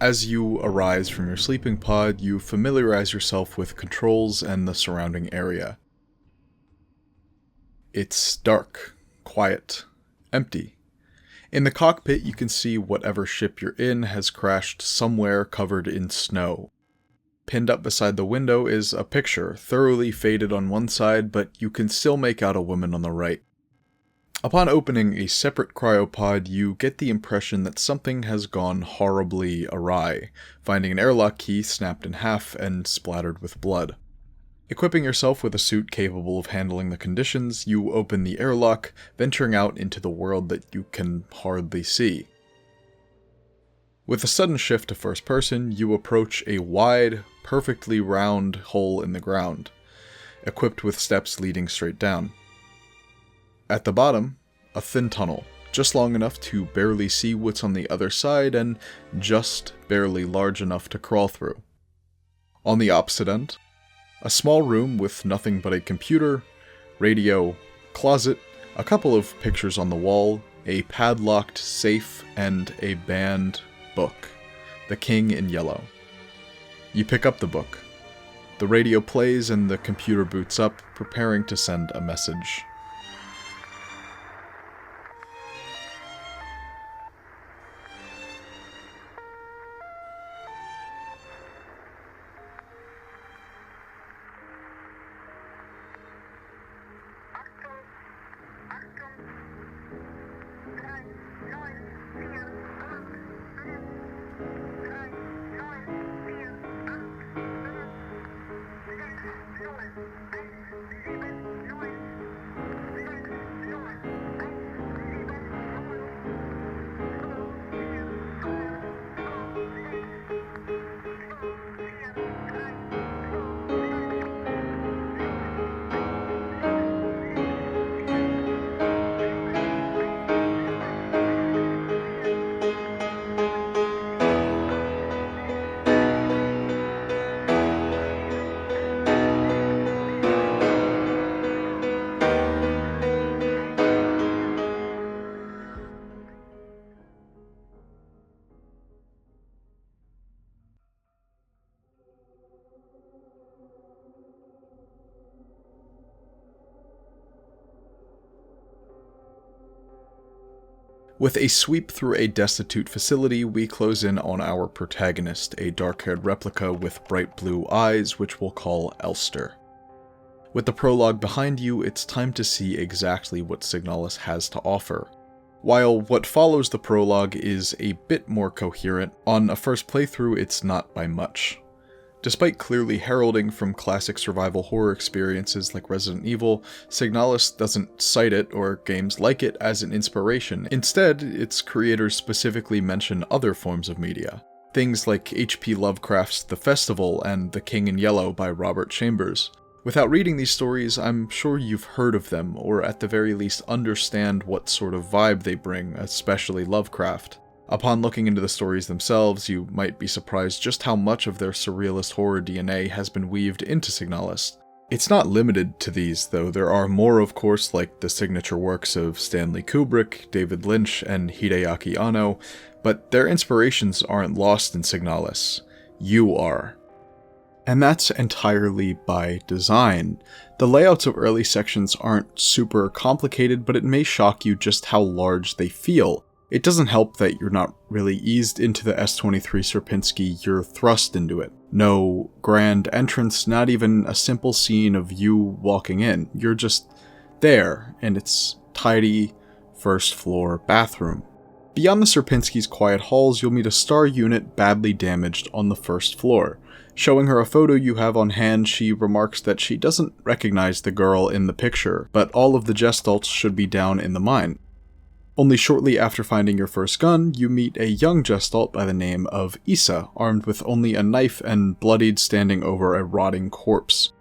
As you arise from your sleeping pod, you familiarize yourself with controls and the surrounding area. It's dark, quiet, empty. In the cockpit, you can see whatever ship you're in has crashed somewhere covered in snow. Pinned up beside the window is a picture, thoroughly faded on one side, but you can still make out a woman on the right. Upon opening a separate cryopod, you get the impression that something has gone horribly awry, finding an airlock key snapped in half and splattered with blood. Equipping yourself with a suit capable of handling the conditions, you open the airlock, venturing out into the world that you can hardly see. With a sudden shift to first person, you approach a wide, perfectly round hole in the ground, equipped with steps leading straight down. At the bottom, a thin tunnel, just long enough to barely see what's on the other side and just barely large enough to crawl through. On the opposite end, a small room with nothing but a computer, radio, closet, a couple of pictures on the wall, a padlocked safe, and a banned book, The King in Yellow. You pick up the book. The radio plays and the computer boots up, preparing to send a message. With a sweep through a destitute facility, we close in on our protagonist, a dark-haired replica with bright blue eyes, which we'll call Elster. With the prologue behind you, it's time to see exactly what Signalis has to offer. While what follows the prologue is a bit more coherent, on a first playthrough it's not by much. Despite clearly heralding from classic survival horror experiences like Resident Evil, Signalis doesn't cite it or games like it as an inspiration. Instead, its creators specifically mention other forms of media. Things like H.P. Lovecraft's The Festival and The King in Yellow by Robert Chambers. Without reading these stories, I'm sure you've heard of them, or at the very least understand what sort of vibe they bring, especially Lovecraft. Upon looking into the stories themselves, you might be surprised just how much of their surrealist horror DNA has been weaved into Signalis. It's not limited to these, though. There are more, of course, like the signature works of Stanley Kubrick, David Lynch, and Hideaki Anno, but their inspirations aren't lost in Signalis. You are. And that's entirely by design. The layouts of early sections aren't super complicated, but it may shock you just how large they feel. It doesn't help that you're not really eased into the S-23 Sierpinski, you're thrust into it. No grand entrance, not even a simple scene of you walking in. You're just there, and it's tidy, first floor bathroom. Beyond the Sierpinski's quiet halls, you'll meet a star unit badly damaged on the first floor. Showing her a photo you have on hand, she remarks that she doesn't recognize the girl in the picture, but all of the Gestalts should be down in the mine. Only shortly after finding your first gun, you meet a young Gestalt by the name of Issa, armed with only a knife and bloodied standing over a rotting corpse.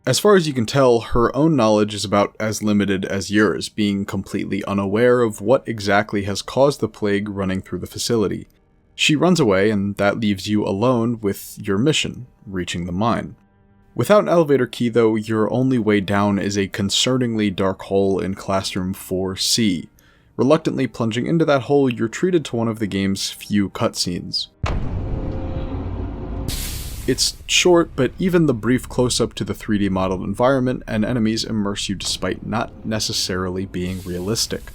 As far as you can tell, her own knowledge is about as limited as yours, being completely unaware of what exactly has caused the plague running through the facility. She runs away, and that leaves you alone with your mission, reaching the mine. Without an elevator key though, your only way down is a concerningly dark hole in Classroom 4C. Reluctantly plunging into that hole, you're treated to one of the game's few cutscenes. It's short, but even the brief close-up to the 3D modeled environment and enemies immerse you despite not necessarily being realistic.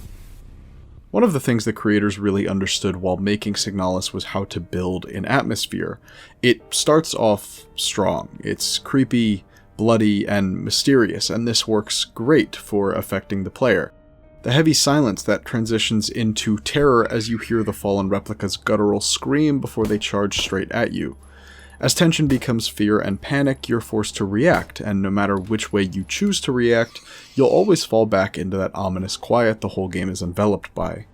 One of the things the creators really understood while making Signalis was how to build an atmosphere. It starts off strong. It's creepy, bloody, and mysterious, and this works great for affecting the player. The heavy silence that transitions into terror as you hear the fallen replica's guttural scream before they charge straight at you. As tension becomes fear and panic, you're forced to react, and no matter which way you choose to react, you'll always fall back into that ominous quiet the whole game is enveloped by.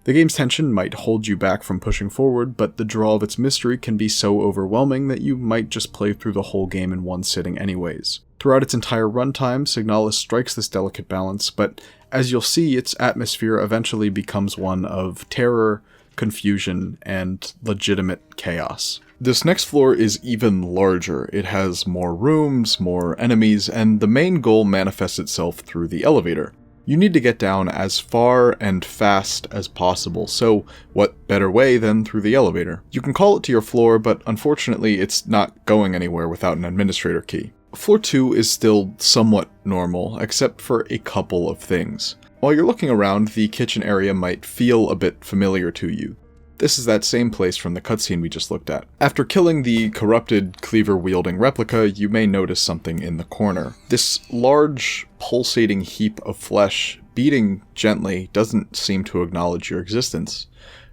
The game's tension might hold you back from pushing forward, but the draw of its mystery can be so overwhelming that you might just play through the whole game in one sitting anyways. Throughout its entire runtime, Signalis strikes this delicate balance, but as you'll see, its atmosphere eventually becomes one of terror, confusion, and legitimate chaos. This next floor is even larger. It has more rooms, more enemies, and the main goal manifests itself through the elevator. You need to get down as far and fast as possible, so what better way than through the elevator? You can call it to your floor, but unfortunately it's not going anywhere without an administrator key. Floor 2 is still somewhat normal, except for a couple of things. While you're looking around, the kitchen area might feel a bit familiar to you. This is that same place from the cutscene we just looked at. After killing the corrupted cleaver-wielding replica, you may notice something in the corner. This large, pulsating heap of flesh, beating gently, doesn't seem to acknowledge your existence.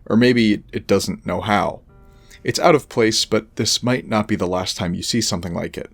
Or maybe it doesn't know how. It's out of place, but this might not be the last time you see something like it.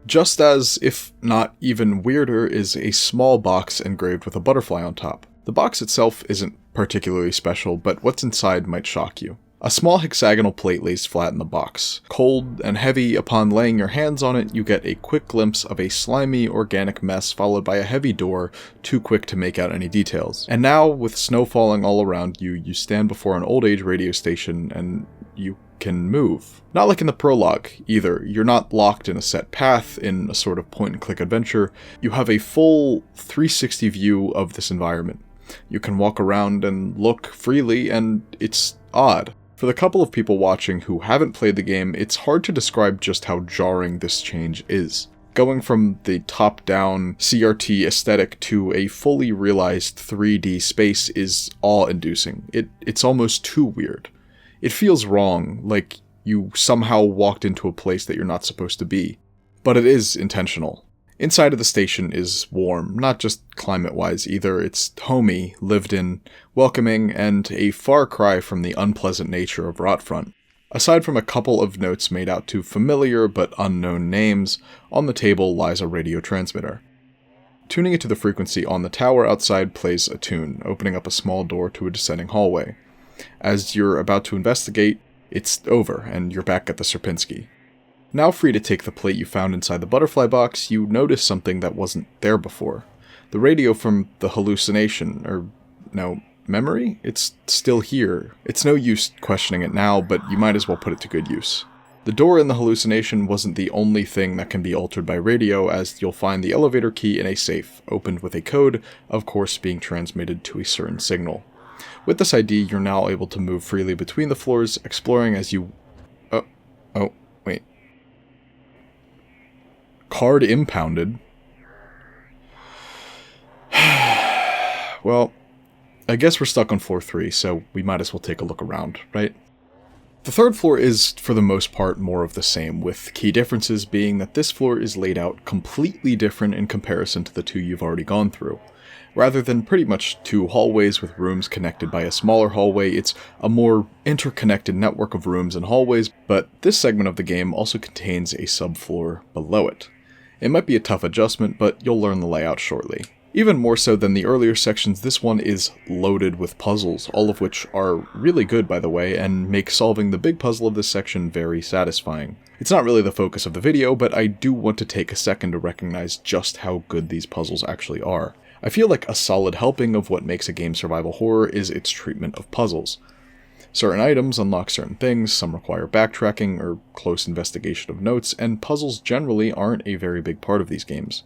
Just as, if not even weirder, is a small box engraved with a butterfly on top. The box itself isn't particularly special, but what's inside might shock you. A small hexagonal plate lays flat in the box. Cold and heavy, upon laying your hands on it, you get a quick glimpse of a slimy, organic mess followed by a heavy door, too quick to make out any details. And now, with snow falling all around you, you stand before an old age radio station and you can move. Not like in the Prologue, either. You're not locked in a set path in a sort of point-and-click adventure. You have a full 360 view of this environment. You can walk around and look freely, and it's odd. For the couple of people watching who haven't played the game, it's hard to describe just how jarring this change is. Going from the top-down CRT aesthetic to a fully realized 3D space is awe-inducing. It's almost too weird. It feels wrong, like you somehow walked into a place that you're not supposed to be. But it is intentional. Inside of the station is warm, not just climate-wise either. It's homey, lived in, welcoming, and a far cry from the unpleasant nature of Rotfront. Aside from a couple of notes made out to familiar but unknown names, on the table lies a radio transmitter. Tuning it to the frequency on the tower outside plays a tune, opening up a small door to a descending hallway. As you're about to investigate, it's over, and you're back at the Sierpinski. Now free to take the plate you found inside the butterfly box, you notice something that wasn't there before. The radio from the hallucination, or no, memory? It's still here. It's no use questioning it now, but you might as well put it to good use. The door in the hallucination wasn't the only thing that can be altered by radio, as you'll find the elevator key in a safe, opened with a code, of course being transmitted to a certain signal. With this ID, you're now able to move freely between the floors, exploring as you... wait. Card impounded? Well, I guess we're stuck on floor 3, so we might as well take a look around, right? The third floor is, for the most part, more of the same, with key differences being that this floor is laid out completely different in comparison to the two you've already gone through. Rather than pretty much two hallways with rooms connected by a smaller hallway, it's a more interconnected network of rooms and hallways, but this segment of the game also contains a subfloor below it. It might be a tough adjustment, but you'll learn the layout shortly. Even more so than the earlier sections, this one is loaded with puzzles, all of which are really good by the way, and make solving the big puzzle of this section very satisfying. It's not really the focus of the video, but I do want to take a second to recognize just how good these puzzles actually are. I feel like a solid helping of what makes a game survival horror is its treatment of puzzles. Certain items unlock certain things, some require backtracking or close investigation of notes, and puzzles generally aren't a very big part of these games.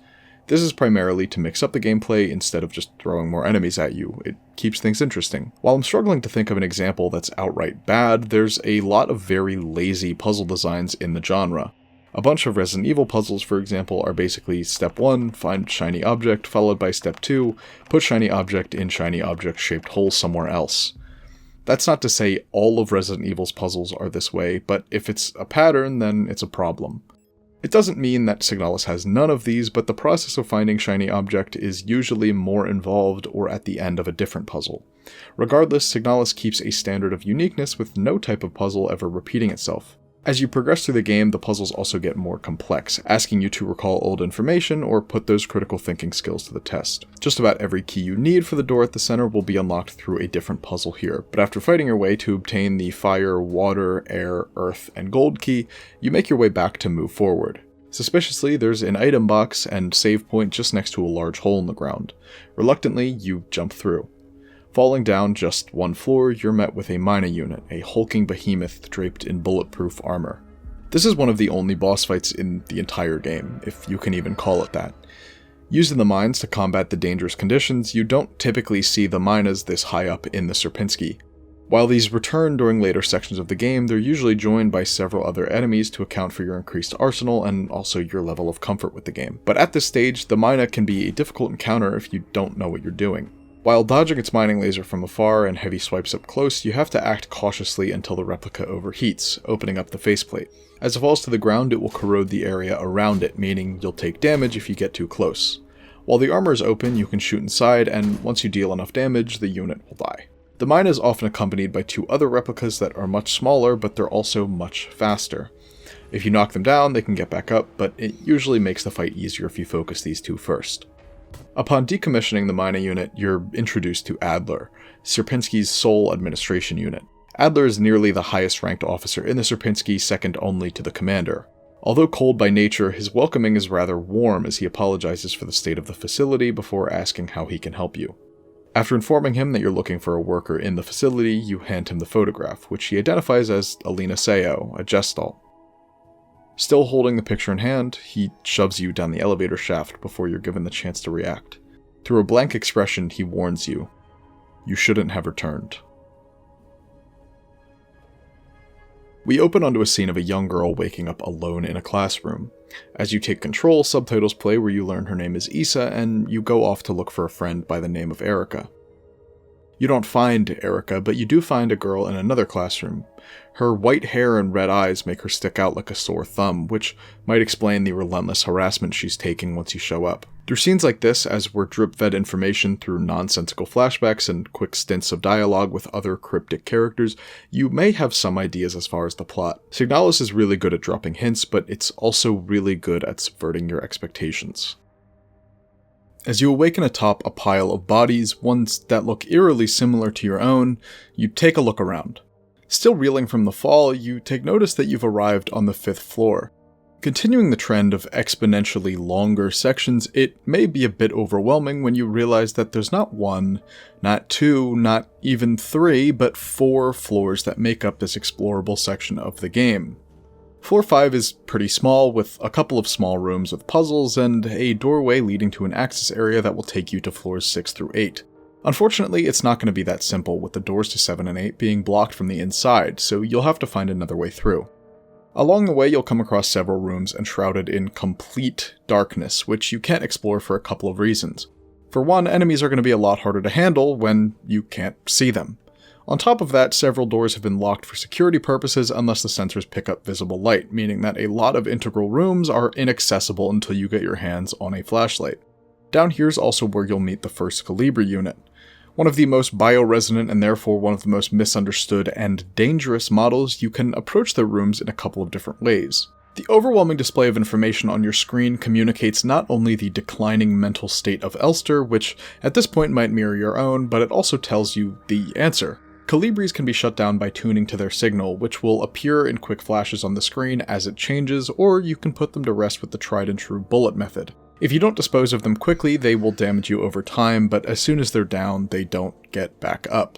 This is primarily to mix up the gameplay instead of just throwing more enemies at you. It keeps things interesting. While I'm struggling to think of an example that's outright bad, there's a lot of very lazy puzzle designs in the genre. A bunch of Resident Evil puzzles, for example, are basically step 1, find shiny object, followed by step 2, put shiny object in shiny object-shaped hole somewhere else. That's not to say all of Resident Evil's puzzles are this way, but if it's a pattern, then it's a problem. It doesn't mean that Signalis has none of these, but the process of finding shiny object is usually more involved or at the end of a different puzzle. Regardless, Signalis keeps a standard of uniqueness with no type of puzzle ever repeating itself. As you progress through the game, the puzzles also get more complex, asking you to recall old information or put those critical thinking skills to the test. Just about every key you need for the door at the center will be unlocked through a different puzzle here, but after fighting your way to obtain the fire, water, air, earth, and gold key, you make your way back to move forward. Suspiciously, there's an item box and save point just next to a large hole in the ground. Reluctantly, you jump through. Falling down just one floor, you're met with a Mina unit, a hulking behemoth draped in bulletproof armor. This is one of the only boss fights in the entire game, if you can even call it that. Using the mines to combat the dangerous conditions, you don't typically see the Minas this high up in the Sierpinski. While these return during later sections of the game, they're usually joined by several other enemies to account for your increased arsenal and also your level of comfort with the game. But at this stage, the Mina can be a difficult encounter if you don't know what you're doing. While dodging its mining laser from afar and heavy swipes up close, you have to act cautiously until the replica overheats, opening up the faceplate. As it falls to the ground, it will corrode the area around it, meaning you'll take damage if you get too close. While the armor is open, you can shoot inside, and once you deal enough damage, the unit will die. The mine is often accompanied by 2 other replicas that are much smaller, but they're also much faster. If you knock them down, they can get back up, but it usually makes the fight easier if you focus these 2 first. Upon decommissioning the Mina unit, you're introduced to Adler, Sierpinski's sole administration unit. Adler is nearly the highest ranked officer in the Sierpinski, second only to the commander. Although cold by nature, his welcoming is rather warm as he apologizes for the state of the facility before asking how he can help you. After informing him that you're looking for a worker in the facility, you hand him the photograph, which he identifies as Alina Seo, a Gestalt. Still holding the picture in hand, he shoves you down the elevator shaft before you're given the chance to react. Through a blank expression, he warns you. You shouldn't have returned. We open onto a scene of a young girl waking up alone in a classroom. As you take control, subtitles play where you learn her name is Isa, and you go off to look for a friend by the name of Erica. You don't find Erica, but you do find a girl in another classroom. Her white hair and red eyes make her stick out like a sore thumb, which might explain the relentless harassment she's taking once you show up. Through scenes like this, as we're drip-fed information through nonsensical flashbacks and quick stints of dialogue with other cryptic characters, you may have some ideas as far as the plot. Signalis is really good at dropping hints, but it's also really good at subverting your expectations. As you awaken atop a pile of bodies, ones that look eerily similar to your own, you take a look around. Still reeling from the fall, you take notice that you've arrived on the 5th floor. Continuing the trend of exponentially longer sections, it may be a bit overwhelming when you realize that there's not 1, not 2, not even 3, but 4 floors that make up this explorable section of the game. Floor 5 is pretty small, with a couple of small rooms with puzzles and a doorway leading to an access area that will take you to floors 6 through 8. Unfortunately, it's not going to be that simple, with the doors to 7 and 8 being blocked from the inside, so you'll have to find another way through. Along the way, you'll come across several rooms enshrouded in complete darkness, which you can't explore for a couple of reasons. For one, enemies are going to be a lot harder to handle when you can't see them. On top of that, several doors have been locked for security purposes unless the sensors pick up visible light, meaning that a lot of integral rooms are inaccessible until you get your hands on a flashlight. Down here is also where you'll meet the first Calibri unit. One of the most bioresonant and therefore one of the most misunderstood and dangerous models, you can approach their rooms in a couple of different ways. The overwhelming display of information on your screen communicates not only the declining mental state of Elster, which at this point might mirror your own, but it also tells you the answer. Calibris can be shut down by tuning to their signal, which will appear in quick flashes on the screen as it changes, or you can put them to rest with the tried and true bullet method. If you don't dispose of them quickly, they will damage you over time, but as soon as they're down, they don't get back up.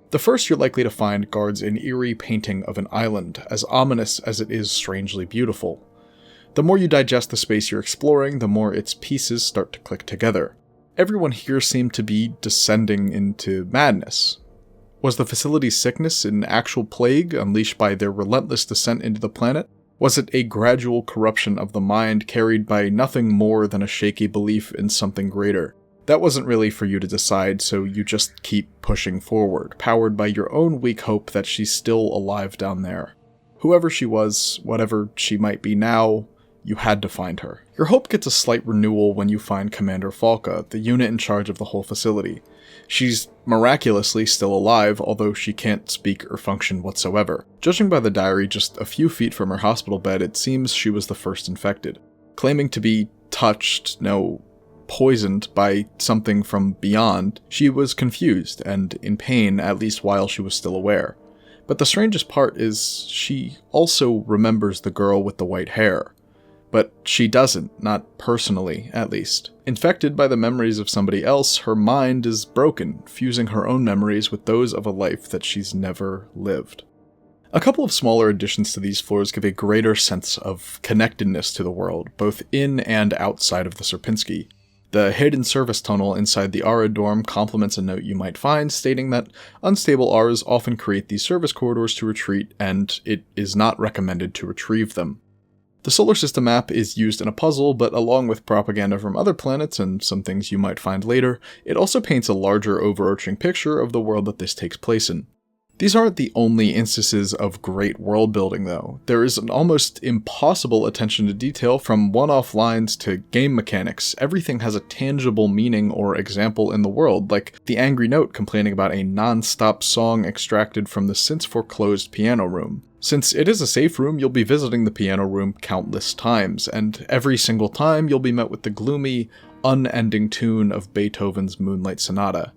The first you're likely to find guards an eerie painting of an island, as ominous as it is strangely beautiful. The more you digest the space you're exploring, the more its pieces start to click together. Everyone here seemed to be descending into madness. Was the facility's sickness an actual plague unleashed by their relentless descent into the planet? Was it a gradual corruption of the mind carried by nothing more than a shaky belief in something greater? That wasn't really for you to decide, so you just keep pushing forward, powered by your own weak hope that she's still alive down there. Whoever she was, whatever she might be now, you had to find her. Your hope gets a slight renewal when you find Commander Falca, the unit in charge of the whole facility. She's miraculously still alive, although she can't speak or function whatsoever. Judging by the diary just a few feet from her hospital bed, it seems she was the first infected. Claiming to be touched, poisoned by something from beyond, she was confused and in pain, at least while she was still aware. But the strangest part is she also remembers the girl with the white hair. But she doesn't, not personally, at least. Infected by the memories of somebody else, her mind is broken, fusing her own memories with those of a life that she's never lived. A couple of smaller additions to these floors give a greater sense of connectedness to the world, both in and outside of the Sierpinski. The hidden service tunnel inside the Aura dorm complements a note you might find stating that unstable Auras often create these service corridors to retreat, and it is not recommended to retrieve them. The solar system map is used in a puzzle, but along with propaganda from other planets and some things you might find later, it also paints a larger overarching picture of the world that this takes place in. These aren't the only instances of great world building though. There is an almost impossible attention to detail from one-off lines to game mechanics. Everything has a tangible meaning or example in the world, like the angry note complaining about a non-stop song extracted from the since foreclosed piano room. Since it is a safe room, you'll be visiting the piano room countless times, and every single time you'll be met with the gloomy, unending tune of Beethoven's Moonlight Sonata.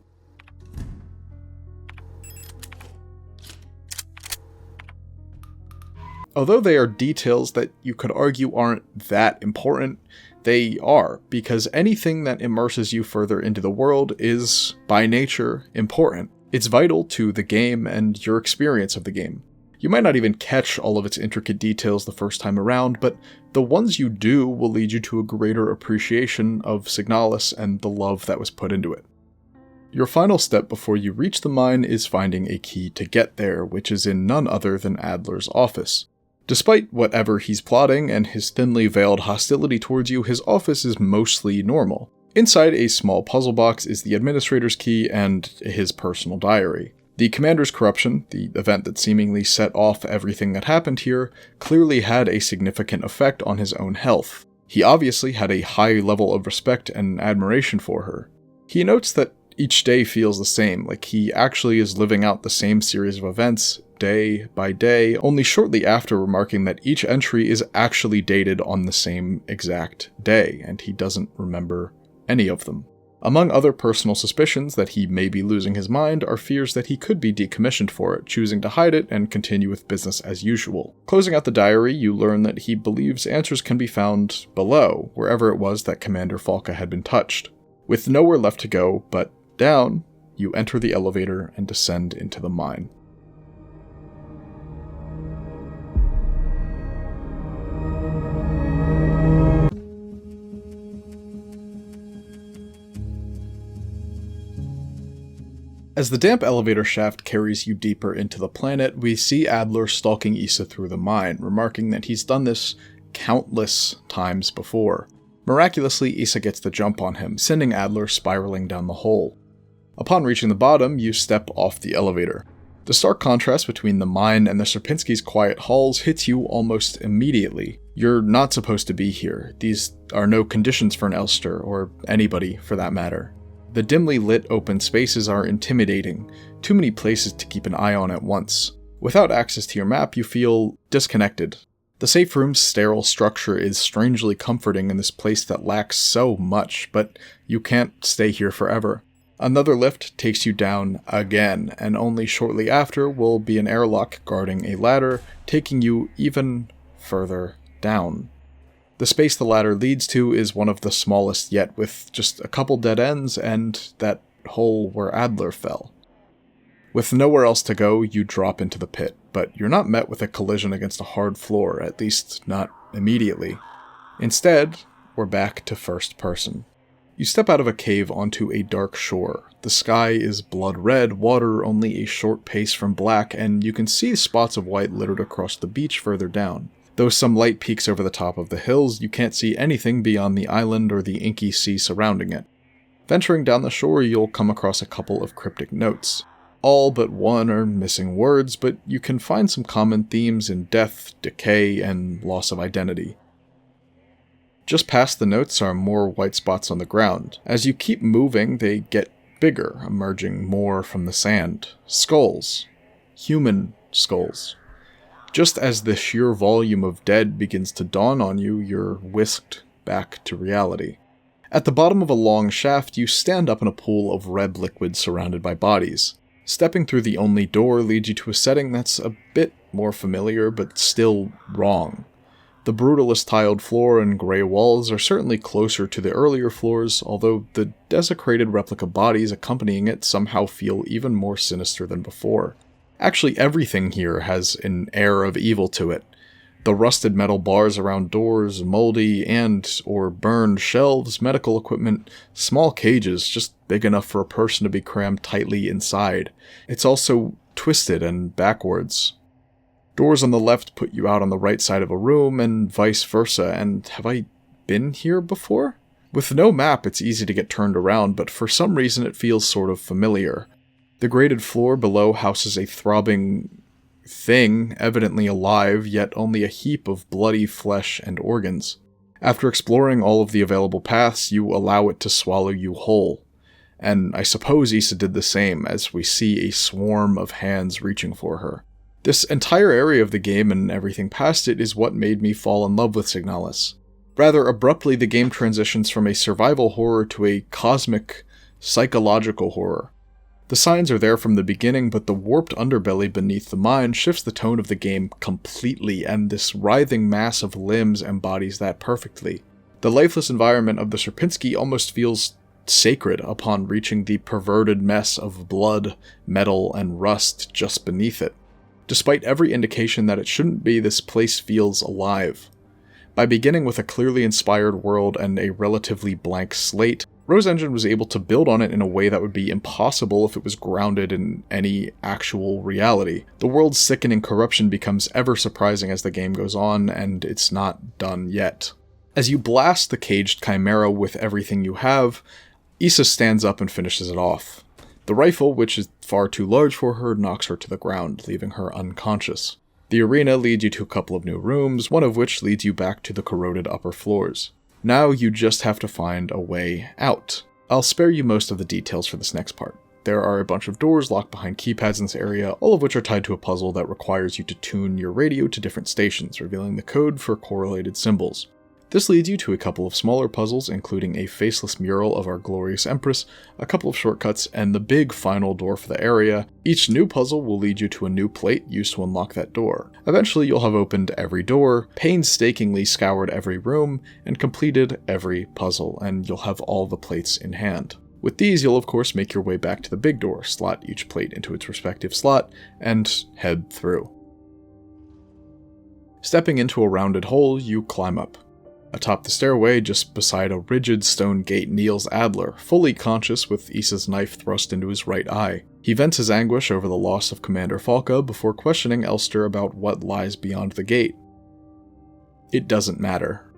Although they are details that you could argue aren't that important, they are, because anything that immerses you further into the world is, by nature, important. It's vital to the game and your experience of the game. You might not even catch all of its intricate details the first time around, but the ones you do will lead you to a greater appreciation of Signalis and the love that was put into it. Your final step before you reach the mine is finding a key to get there, which is in none other than Adler's office. Despite whatever he's plotting and his thinly veiled hostility towards you, his office is mostly normal. Inside a small puzzle box is the administrator's key and his personal diary. The commander's corruption, the event that seemingly set off everything that happened here, clearly had a significant effect on his own health. He obviously had a high level of respect and admiration for her. He notes that each day feels the same, like he actually is living out the same series of events, day by day, only shortly after remarking that each entry is actually dated on the same exact day, and he doesn't remember any of them. Among other personal suspicions that he may be losing his mind are fears that he could be decommissioned for it, choosing to hide it and continue with business as usual. Closing out the diary, you learn that he believes answers can be found below, wherever it was that Commander Falca had been touched. With nowhere left to go but down, you enter the elevator and descend into the mine. As the damp elevator shaft carries you deeper into the planet, we see Adler stalking Issa through the mine, remarking that he's done this countless times before. Miraculously, Issa gets the jump on him, sending Adler spiraling down the hole. Upon reaching the bottom, you step off the elevator. The stark contrast between the mine and the Sierpinski's quiet halls hits you almost immediately. You're not supposed to be here. These are no conditions for an Elster, or anybody for that matter. The dimly lit open spaces are intimidating, too many places to keep an eye on at once. Without access to your map, you feel disconnected. The safe room's sterile structure is strangely comforting in this place that lacks so much, but you can't stay here forever. Another lift takes you down again, and only shortly after will be an airlock guarding a ladder, taking you even further down. The space the ladder leads to is one of the smallest yet, with just a couple dead ends and that hole where Adler fell. With nowhere else to go, you drop into the pit, but you're not met with a collision against a hard floor, at least not immediately. Instead, we're back to first person. You step out of a cave onto a dark shore. The sky is blood red, water only a short pace from black, and you can see spots of white littered across the beach further down. Though some light peeks over the top of the hills, you can't see anything beyond the island or the inky sea surrounding it. Venturing down the shore, you'll come across a couple of cryptic notes. All but one are missing words, but you can find some common themes in death, decay, and loss of identity. Just past the notes are more white spots on the ground. As you keep moving, they get bigger, emerging more from the sand. Skulls. Human skulls. Just as the sheer volume of dead begins to dawn on you, you're whisked back to reality. At the bottom of a long shaft, you stand up in a pool of red liquid surrounded by bodies. Stepping through the only door leads you to a setting that's a bit more familiar, but still wrong. The brutalist tiled floor and grey walls are certainly closer to the earlier floors, although the desecrated replica bodies accompanying it somehow feel even more sinister than before. Actually, everything here has an air of evil to it. The rusted metal bars around doors, moldy or burned shelves, medical equipment, small cages just big enough for a person to be crammed tightly inside. It's also twisted and backwards. Doors on the left put you out on the right side of a room, and vice versa, and have I been here before? With no map, it's easy to get turned around, but for some reason it feels sort of familiar. The grated floor below houses a throbbing thing, evidently alive, yet only a heap of bloody flesh and organs. After exploring all of the available paths, you allow it to swallow you whole. And I suppose Issa did the same, as we see a swarm of hands reaching for her. This entire area of the game and everything past it is what made me fall in love with Signalis. Rather abruptly, the game transitions from a survival horror to a cosmic, psychological horror. The signs are there from the beginning, but the warped underbelly beneath the mind shifts the tone of the game completely, and this writhing mass of limbs embodies that perfectly. The lifeless environment of the Sierpinski almost feels sacred upon reaching the perverted mess of blood, metal, and rust just beneath it. Despite every indication that it shouldn't be, this place feels alive. By beginning with a clearly inspired world and a relatively blank slate, Rose Engine was able to build on it in a way that would be impossible if it was grounded in any actual reality. The world's sickening corruption becomes ever surprising as the game goes on, and it's not done yet. As you blast the caged chimera with everything you have, Issa stands up and finishes it off. The rifle, which is far too large for her, knocks her to the ground, leaving her unconscious. The arena leads you to a couple of new rooms, one of which leads you back to the corroded upper floors. Now you just have to find a way out. I'll spare you most of the details for this next part. There are a bunch of doors locked behind keypads in this area, all of which are tied to a puzzle that requires you to tune your radio to different stations, revealing the code for correlated symbols. This leads you to a couple of smaller puzzles, including a faceless mural of our glorious Empress, a couple of shortcuts, and the big final door for the area. Each new puzzle will lead you to a new plate used to unlock that door. Eventually you'll have opened every door, painstakingly scoured every room, and completed every puzzle, and you'll have all the plates in hand. With these, you'll of course make your way back to the big door, slot each plate into its respective slot, and head through. Stepping into a rounded hole, you climb up. Atop the stairway, just beside a rigid stone gate, kneels Adler, fully conscious with Issa's knife thrust into his right eye. He vents his anguish over the loss of Commander Falca before questioning Elster about what lies beyond the gate. It doesn't matter.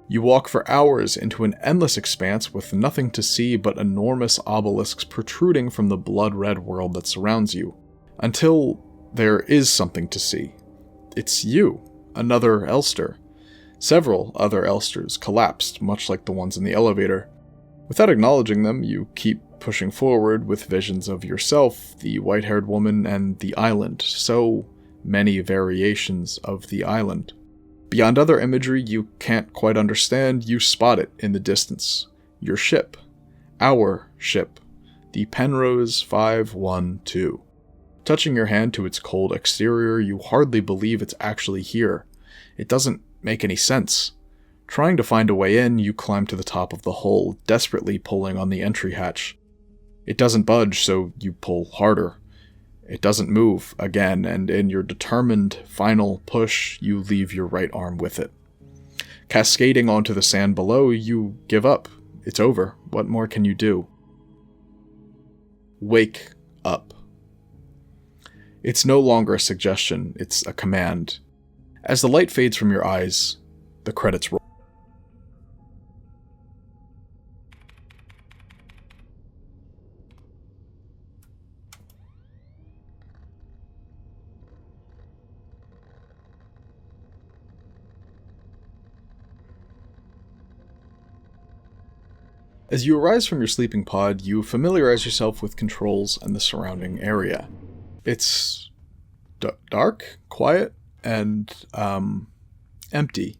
You walk for hours into an endless expanse with nothing to see but enormous obelisks protruding from the blood-red world that surrounds you. Until there is something to see. It's you, another Elster. Several other Elsters collapsed, much like the ones in the elevator. Without acknowledging them, you keep pushing forward with visions of yourself, the white-haired woman, and the island. So many variations of the island. Beyond other imagery you can't quite understand, you spot it in the distance. Your ship. Our ship. The Penrose 512. Touching your hand to its cold exterior, you hardly believe it's actually here. It doesn't make any sense. Trying to find a way in, you climb to the top of the hull, desperately pulling on the entry hatch. It doesn't budge, so you pull harder. It doesn't move, again, and in your determined final push, you leave your right arm with it. Cascading onto the sand below, you give up. It's over. What more can you do? Wake up. It's no longer a suggestion, it's a command. As the light fades from your eyes, the credits roll. As you arise from your sleeping pod, you familiarize yourself with controls and the surrounding area. It's dark, quiet, and empty.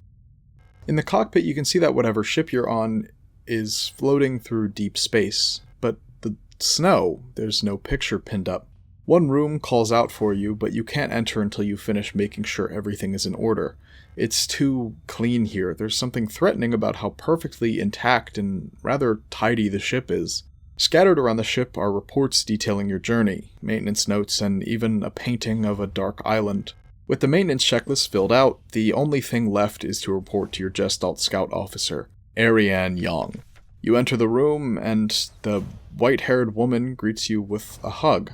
In the cockpit, you can see that whatever ship you're on is floating through deep space, but the snow, there's no picture pinned up. One room calls out for you, but you can't enter until you finish making sure everything is in order. It's too clean here. There's something threatening about how perfectly intact and rather tidy the ship is. Scattered around the ship are reports detailing your journey, maintenance notes, and even a painting of a dark island. With the maintenance checklist filled out, the only thing left is to report to your Gestalt scout officer, Ariane Young. You enter the room, and the white-haired woman greets you with a hug.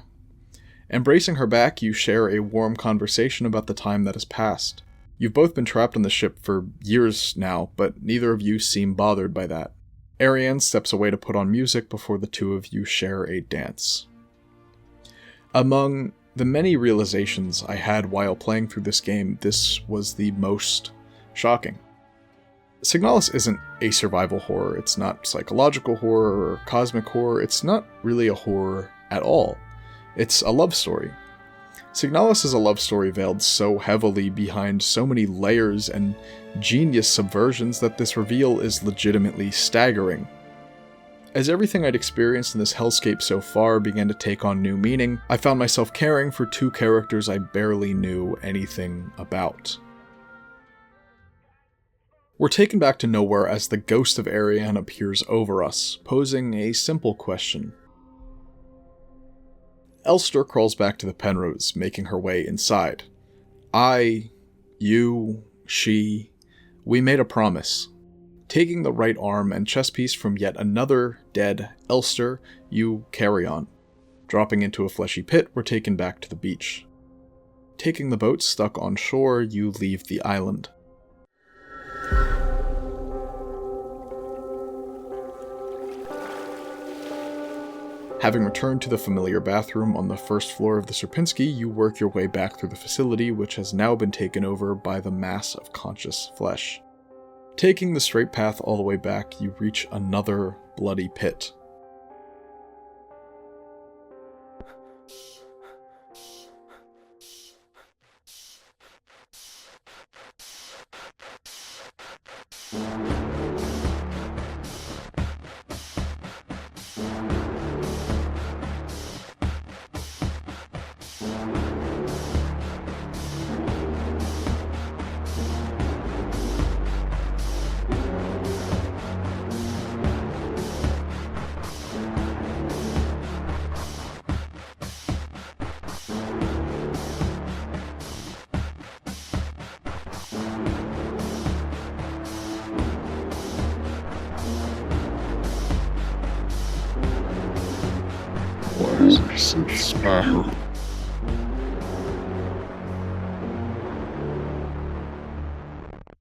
Embracing her back, you share a warm conversation about the time that has passed. You've both been trapped on the ship for years now, but neither of you seem bothered by that. Ariane steps away to put on music before the two of you share a dance. Among the many realizations I had while playing through this game, this was the most shocking. Signalis isn't a survival horror, it's not psychological horror or cosmic horror, it's not really a horror at all. It's a love story. Signalis is a love story veiled so heavily behind so many layers and genius subversions that this reveal is legitimately staggering. As everything I'd experienced in this hellscape so far began to take on new meaning, I found myself caring for two characters I barely knew anything about. We're taken back to nowhere as the ghost of Ariane appears over us, posing a simple question. Elster crawls back to the Penrose, making her way inside. I, you, she, we made a promise. Taking the right arm and chest piece from yet another dead Elster, you carry on. Dropping into a fleshy pit, we're taken back to the beach. Taking the boat stuck on shore, you leave the island. Having returned to the familiar bathroom on the first floor of the Sierpinski, you work your way back through the facility, which has now been taken over by the mass of conscious flesh. Taking the straight path all the way back, you reach another bloody pit.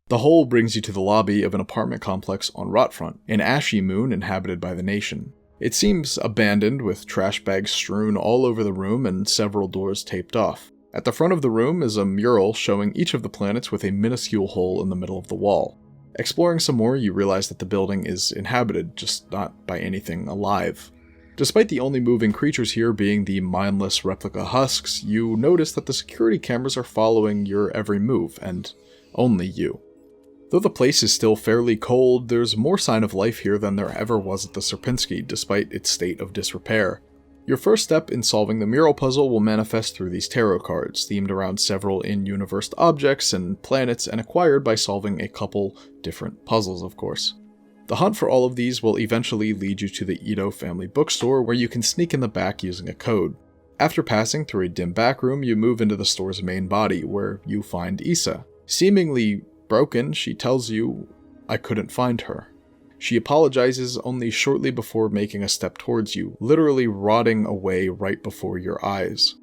The hole brings you to the lobby of an apartment complex on Rotfront, an ashy moon inhabited by the nation. It seems abandoned, with trash bags strewn all over the room and several doors taped off. At the front of the room is a mural showing each of the planets with a minuscule hole in the middle of the wall. Exploring some more, you realize that the building is inhabited, just not by anything alive. Despite the only moving creatures here being the mindless replica husks, you notice that the security cameras are following your every move, and only you. Though the place is still fairly cold, there's more sign of life here than there ever was at the Sierpinski, despite its state of disrepair. Your first step in solving the mural puzzle will manifest through these tarot cards, themed around several in-universe objects and planets, and acquired by solving a couple different puzzles, of course. The hunt for all of these will eventually lead you to the Ito family bookstore, where you can sneak in the back using a code. After passing through a dim back room, you move into the store's main body, where you find Issa. Seemingly broken, she tells you, "I couldn't find her." She apologizes only shortly before making a step towards you, literally rotting away right before your eyes.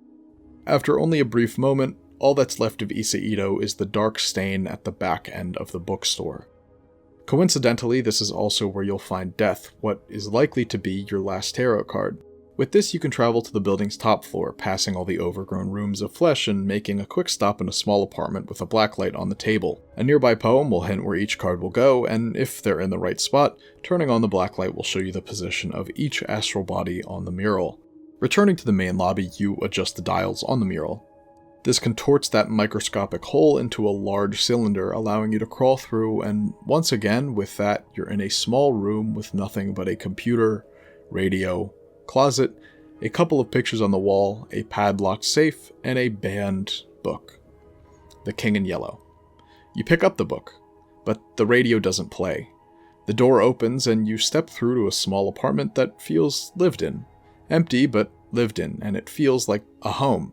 After only a brief moment, all that's left of Isaido is the dark stain at the back end of the bookstore. Coincidentally, this is also where you'll find Death, what is likely to be your last tarot card. With this, you can travel to the building's top floor, passing all the overgrown rooms of flesh and making a quick stop in a small apartment with a blacklight on the table. A nearby poem will hint where each card will go, and if they're in the right spot, turning on the blacklight will show you the position of each astral body on the mural. Returning to the main lobby, you adjust the dials on the mural. This contorts that microscopic hole into a large cylinder, allowing you to crawl through, and once again, with that, you're in a small room with nothing but a computer, radio, closet, a couple of pictures on the wall, a padlocked safe, and a banned book. The King in Yellow. You pick up the book, but the radio doesn't play. The door opens and you step through to a small apartment that feels lived in. Empty, but lived in, and it feels like a home.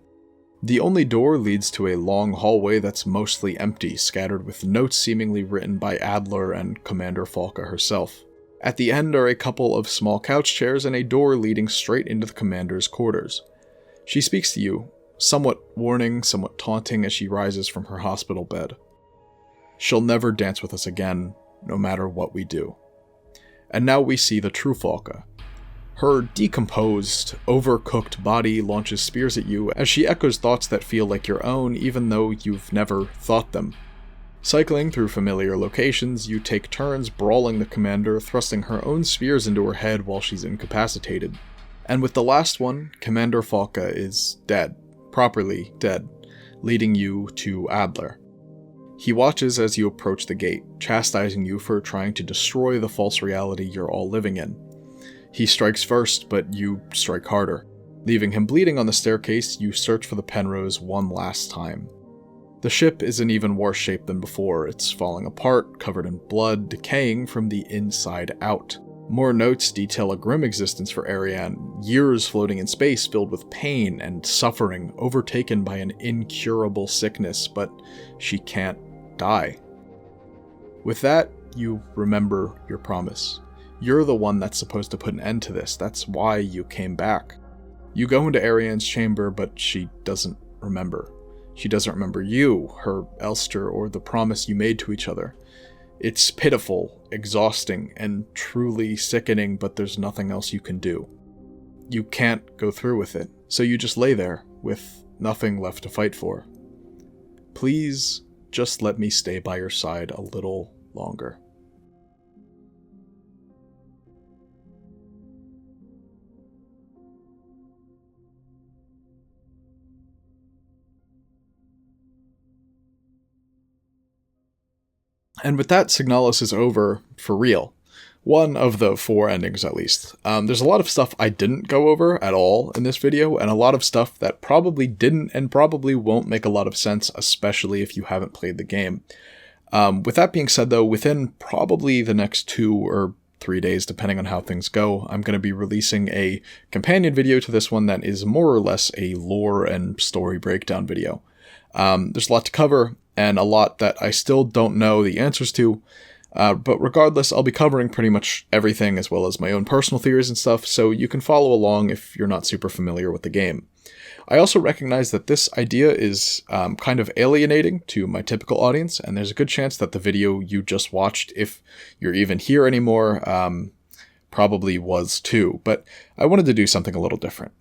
The only door leads to a long hallway that's mostly empty, scattered with notes seemingly written by Adler and Commander Falca herself. At the end are a couple of small couch chairs and a door leading straight into the commander's quarters. She speaks to you, somewhat warning, somewhat taunting as she rises from her hospital bed. She'll never dance with us again, no matter what we do. And now we see the true Falca. Her decomposed, overcooked body launches spears at you as she echoes thoughts that feel like your own even though you've never thought them. Cycling through familiar locations, you take turns brawling the commander, thrusting her own spears into her head while she's incapacitated. And with the last one, Commander Falca is dead, properly dead, leading you to Adler. He watches as you approach the gate, chastising you for trying to destroy the false reality you're all living in. He strikes first, but you strike harder. Leaving him bleeding on the staircase, you search for the Penrose one last time. The ship is in even worse shape than before. It's falling apart, covered in blood, decaying from the inside out. More notes detail a grim existence for Ariane, years floating in space filled with pain and suffering, overtaken by an incurable sickness, but she can't die. With that, you remember your promise. You're the one that's supposed to put an end to this. That's why you came back. You go into Ariane's chamber, but she doesn't remember. She doesn't remember you, her Elster, or the promise you made to each other. It's pitiful, exhausting, and truly sickening, but there's nothing else you can do. You can't go through with it, so you just lay there, with nothing left to fight for. Please, just let me stay by your side a little longer. And with that, Signalis is over for real. One of the 4 endings, at least. There's a lot of stuff I didn't go over at all in this video, and a lot of stuff that probably didn't and probably won't make a lot of sense, especially if you haven't played the game. With that being said, though, within probably the next 2 or 3 days, depending on how things go, I'm going to be releasing a companion video to this one that is more or less a lore and story breakdown video. There's a lot to cover, and a lot that I still don't know the answers to, but regardless, I'll be covering pretty much everything as well as my own personal theories and stuff, so you can follow along if you're not super familiar with the game. I also recognize that this idea is kind of alienating to my typical audience, and there's a good chance that the video you just watched, if you're even here anymore, probably was too, but I wanted to do something a little different.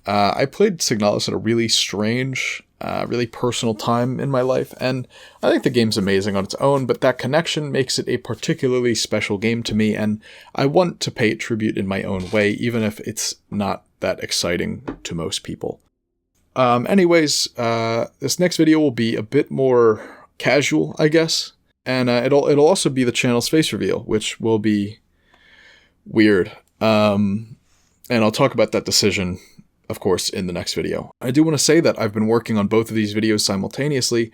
I played Signalis at a really strange, really personal time in my life, and I think the game's amazing on its own, but that connection makes it a particularly special game to me, and I want to pay it tribute in my own way, even if it's not that exciting to most people. Anyways, this next video will be a bit more casual, I guess, and it'll also be the channel's face reveal, which will be weird, and I'll talk about that decision, of course, in the next video. I do want to say that I've been working on both of these videos simultaneously,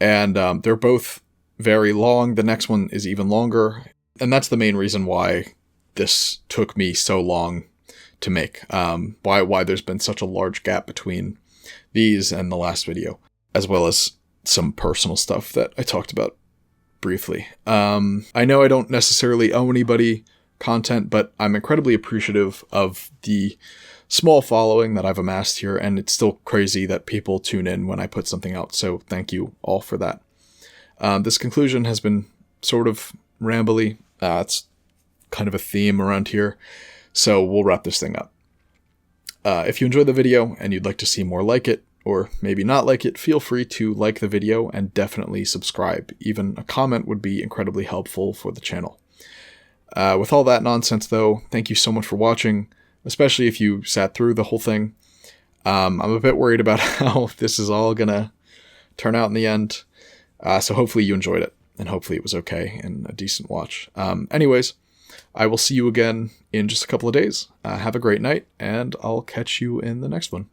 and they're both very long. The next one is even longer, and that's the main reason why this took me so long to make. Why there's been such a large gap between these and the last video, as well as some personal stuff that I talked about briefly. I know I don't necessarily owe anybody content, but I'm incredibly appreciative of the small following that I've amassed here, and it's still crazy that people tune in when I put something out, so thank you all for that. This conclusion has been sort of rambly. It's kind of a theme around here, so we'll wrap this thing up. If you enjoyed the video and you'd like to see more like it, or maybe not like it, feel free to like the video and definitely subscribe. Even a comment would be incredibly helpful for the channel. With all that nonsense though, thank you so much for watching, especially if you sat through the whole thing. I'm a bit worried about how this is all gonna turn out in the end, so hopefully you enjoyed it, and hopefully it was okay and a decent watch. Anyways, I will see you again in just a couple of days. Have a great night, and I'll catch you in the next one.